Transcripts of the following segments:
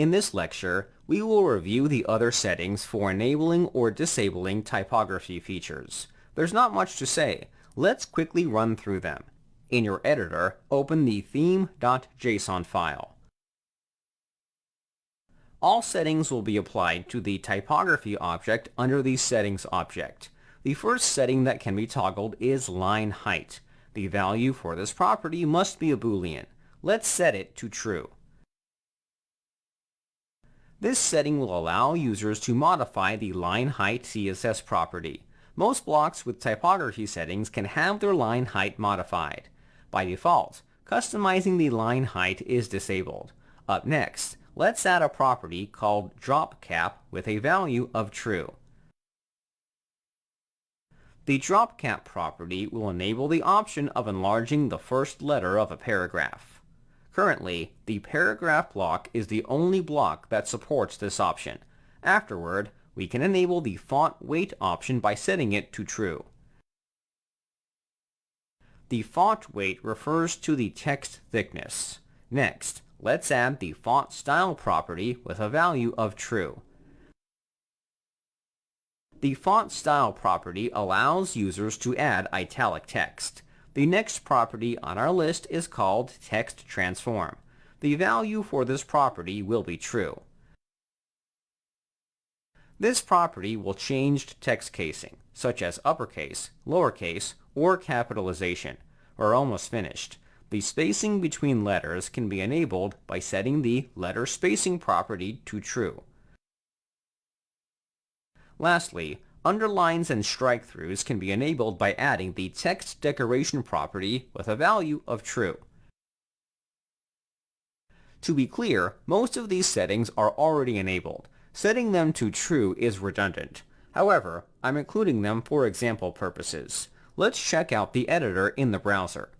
In this lecture, we will review the other settings for enabling or disabling typography features. There's not much to say. Let's quickly run through them. In your editor, open the theme.json file. All settings will be applied to the typography object under the settings object. The first setting that can be toggled is line height. The value for this property must be a Boolean. Let's set it to true. This setting will allow users to modify the line height CSS property. Most blocks with typography settings can have their line height modified. By default, customizing the line height is disabled. Up next, let's add a property called dropCap with a value of true. The dropCap property will enable the option of enlarging the first letter of a paragraph. Currently, the paragraph block is the only block that supports this option. Afterward, we can enable the font weight option by setting it to true. The font weight refers to the text thickness. Next, let's add the font style property with a value of true. The font style property allows users to add italic text. The next property on our list is called text transform. The value for this property will be true. This property will change text casing, such as uppercase, lowercase, or capitalization. We're almost finished. The spacing between letters can be enabled by setting the letter spacing property to true. Lastly, underlines and strike-throughs can be enabled by adding the text decoration property with a value of true. To be clear, most of these settings are already enabled. Setting them to true is redundant. However, I'm including them for example purposes. Let's check out the editor in the browser.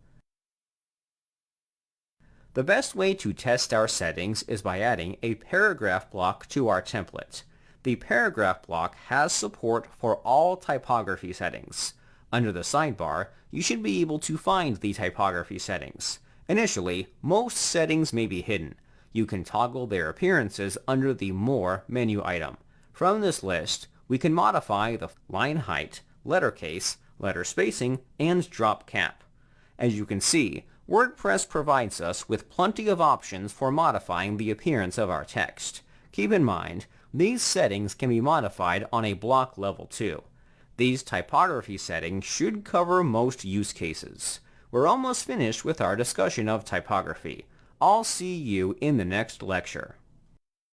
The best way to test our settings is by adding a paragraph block to our template. The paragraph block has support for all typography settings. Under the sidebar, you should be able to find the typography settings. Initially, most settings may be hidden. You can toggle their appearances under the More menu item. From this list, we can modify the line height, letter case, letter spacing, and drop cap. As you can see, WordPress provides us with plenty of options for modifying the appearance of our text. Keep in mind, these settings can be modified on a block level too. These typography settings should cover most use cases. We're almost finished with our discussion of typography. I'll see you in the next lecture.